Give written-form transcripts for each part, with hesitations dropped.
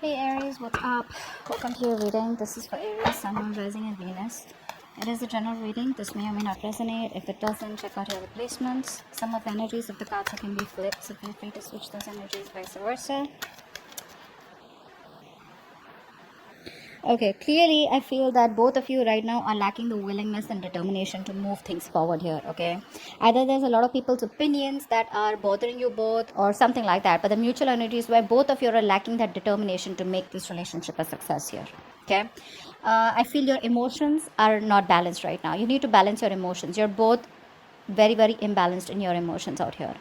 Hey Aries, what's up? Welcome to your reading. This is for Aries, Sun, Moon, Rising, and Venus. It is a general reading. This may or may not resonate. If it doesn't, check out your replacements. Some of the energies of the cards can be flipped, so feel free to switch those energies, vice versa. Okay, clearly I feel that both of you right now are lacking the willingness and determination to move things forward here, okay? Either there's a lot of people's opinions that are bothering you both or something like that, but the mutual energy is where both of you are lacking that determination to make this relationship a success here, okay? I feel your emotions are not balanced right now. You need to balance your emotions. You're both very, very imbalanced in your emotions out here.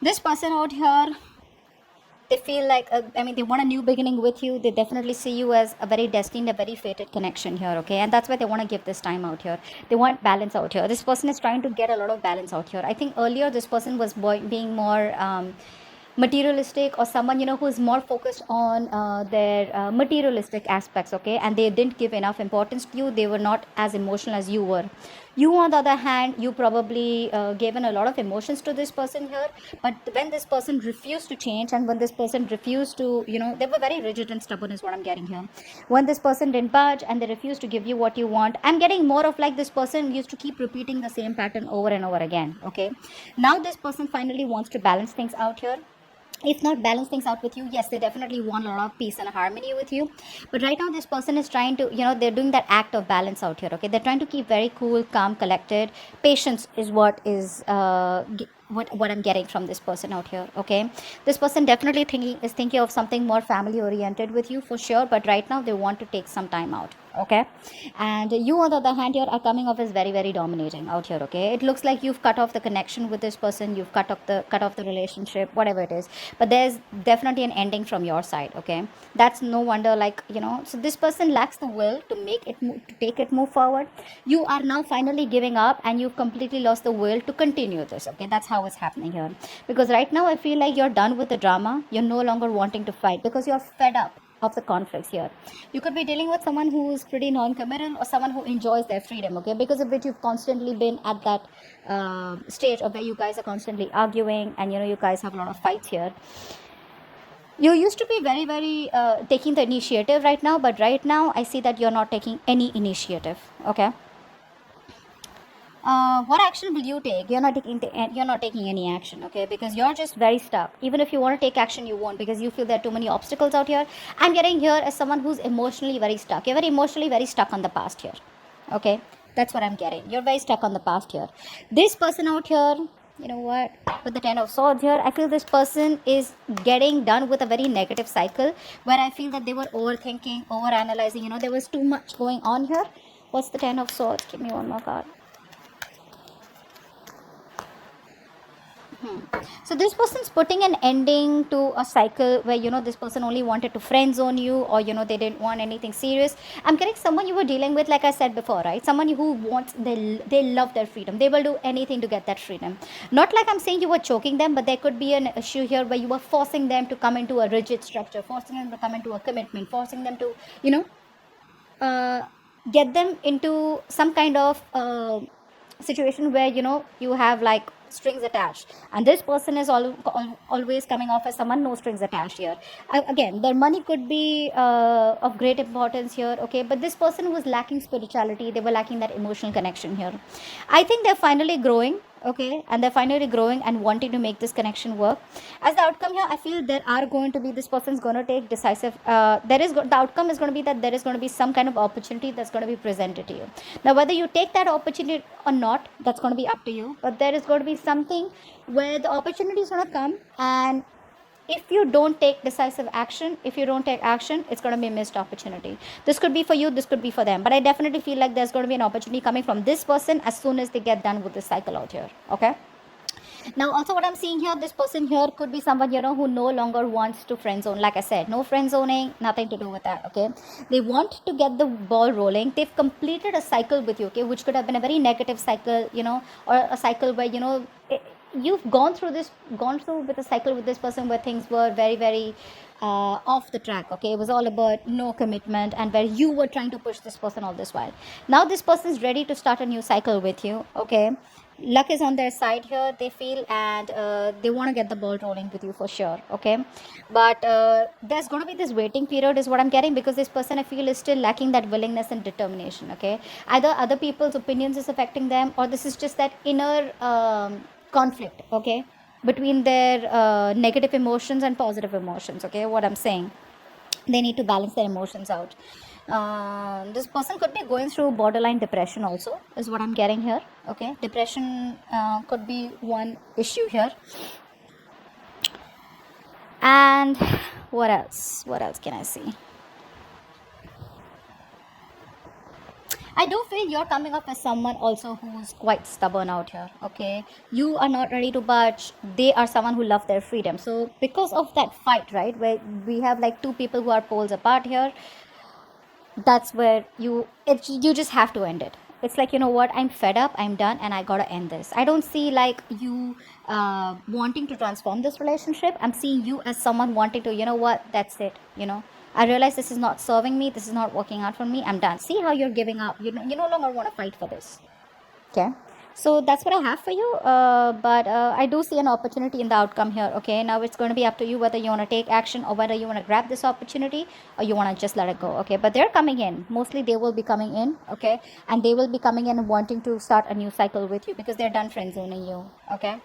This person out here, they feel like they want a new beginning with you. They definitely see you as a very destined, a very fated connection here, okay? And that's why they want to give this time out here. They want balance out here. This person is trying to get a lot of balance out here. I think earlier this person was being more materialistic, or someone who is more focused on their materialistic aspects, okay? And they didn't give enough importance to you. They were not as emotional as you were. You, on the other hand, you probably given a lot of emotions to this person here, but when this person refused to change, and when this person refused to, they were very rigid and stubborn is what I'm getting here. When this person didn't budge and they refused to give you what you want, I'm getting more of like this person used to keep repeating the same pattern over and over again, okay? Now this person finally wants to balance things out here. If not balance things out with you, yes, they definitely want a lot of peace and harmony with you, but right now this person is trying to, they're doing that act of balance out here, okay? They're trying to keep very cool, calm, collected. Patience is what is what I'm getting from this person out here, okay? This person definitely thinking of something more family oriented with you for sure, but right now they want to take some time out, okay? And you, on the other hand, here are coming off as very, very dominating out here, okay? It looks like you've cut off the connection with this person, you've cut off the relationship, whatever it is, but there's definitely an ending from your side, okay? That's no wonder, like, so this person lacks the will to make it to take it move forward. You are now finally giving up, and you've completely lost the will to continue this, okay? That's how it's happening here, because right now I feel like you're done with the drama. You're no longer wanting to fight because you're fed up of the conflicts here. You could be dealing with someone who's pretty non-committal, or someone who enjoys their freedom, okay? Because of which you've constantly been at that stage of where you guys are constantly arguing, and you guys have a lot of fights here. You used to be very, very taking the initiative right now, but right now I see that you're not taking any initiative, okay? What action will you take? You're not taking any action, okay? Because you're just very stuck. Even if you want to take action, you won't, because you feel there are too many obstacles out here. I'm getting here as someone who's emotionally very stuck. You're very emotionally very stuck on the past here, okay? That's what I'm getting. You're very stuck on the past here. This person out here, you know what, with the Ten of Swords here, I feel this person is getting done with a very negative cycle, where I feel that they were overthinking, overanalyzing. There was too much going on here. What's the Ten of Swords? Give me one more card. So this person's putting an ending to a cycle where this person only wanted to friend zone you, or they didn't want anything serious. I'm getting someone you were dealing with, like I said before, right? Someone who wants, they love their freedom. They will do anything to get that freedom. Not like I'm saying you were choking them, but there could be an issue here where you were forcing them to come into a rigid structure, forcing them to come into a commitment, forcing them to get them into some kind of situation where you have like strings attached, and this person is always coming off as someone no strings attached here. Again, their money could be of great importance here, okay? But this person was lacking spirituality. They were lacking that emotional connection here. I think they're finally growing, okay? And they're finally growing and wanting to make this connection work. As the outcome here, I feel there are going to be, this person's going to take decisive, the outcome is going to be that there is going to be some kind of opportunity that's going to be presented to you. Now, whether you take that opportunity or not, that's going to be up to you, but there is going to be something where the opportunity is going to come, and if you don't take decisive action, if you don't take action, it's going to be a missed opportunity. This could be for you, this could be for them, but I definitely feel like there's going to be an opportunity coming from this person as soon as they get done with this cycle out here, okay? Now, also what I'm seeing here, this person here could be someone, who no longer wants to friend zone. Like I said, no friend zoning, nothing to do with that, okay? They want to get the ball rolling. They've completed a cycle with you, okay, which could have been a very negative cycle, or a cycle where, you've gone through with a cycle with this person where things were very, very off the track, okay? It was all about no commitment, and where you were trying to push this person all this while. Now this person is ready to start a new cycle with you, okay? luck is on their side here, they feel, and they want to get the ball rolling with you for sure. Okay, but there's going to be this waiting period is what I'm getting, because this person, I feel, is still lacking that willingness and determination. Okay, either other people's opinions is affecting them, or this is just that inner conflict, okay, between their negative emotions and positive emotions. Okay, what I'm saying, they need to balance their emotions out. This person could be going through borderline depression also, is what I'm getting here. Okay, depression could be one issue here. And what else can I see? I do feel you're coming up as someone also who's quite stubborn out here. Okay, you are not ready to budge. They are someone who love their freedom. So because of that fight, right, where we have like two people who are poles apart here, that's where you just have to end it. It's like, you know what, I'm fed up, I'm done, and I gotta end this. I don't see like you wanting to transform this relationship. I'm seeing you as someone wanting to, you know what, that's it, I realize this is not serving me, this is not working out for me, I'm done. See how you're giving up. You no longer want to fight for this. Okay, so that's what I have for you. But I do see an opportunity in the outcome here. Okay, now it's going to be up to you whether you want to take action, or whether you want to grab this opportunity, or you want to just let it go. Okay, but they're coming in, mostly they will be coming in. Okay, and they will be coming in and wanting to start a new cycle with you, because they're done friend zoning you. Okay,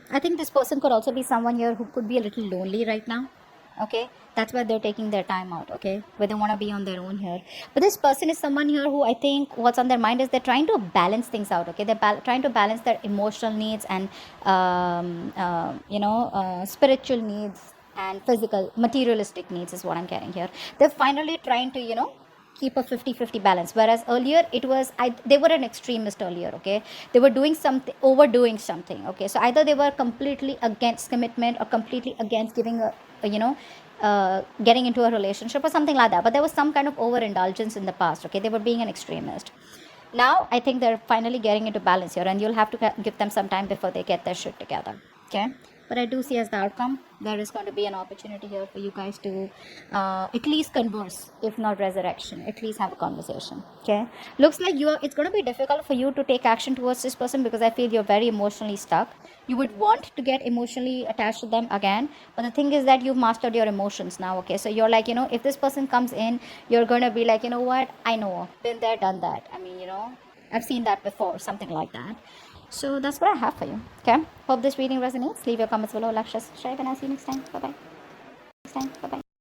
I think this person could also be someone here who could be a little lonely right now. Okay, that's why they're taking their time out. Okay, where they want to be on their own here. But this person is someone here who, I think, what's on their mind is they're trying to balance things out. Okay, they're trying to balance their emotional needs and spiritual needs and physical materialistic needs, is what I'm getting here. They're finally trying to, keep a 50-50 balance, whereas earlier it was, they were an extremist earlier. Okay, they were doing something, overdoing something. Okay, so either they were completely against commitment, or completely against giving getting into a relationship, or something like that, but there was some kind of overindulgence in the past. Okay, they were being an extremist. Now I think they're finally getting into balance here, and you'll have to give them some time before they get their shit together. Okay, but I do see as the outcome there is going to be an opportunity here for you guys to at least converse, if not resurrection, at least have a conversation. Okay, looks like it's going to be difficult for you to take action towards this person, because I feel you're very emotionally stuck. You would want to get emotionally attached to them again, but the thing is that you've mastered your emotions now. Okay, so you're like, if this person comes in, you're going to be like, you know what, I know, been there, done that. I mean, I've seen that before, something like that. So that's what I have for you. Okay, hope this reading resonates. Leave your comments below, like, share, subscribe, and I'll see you next time. Bye bye.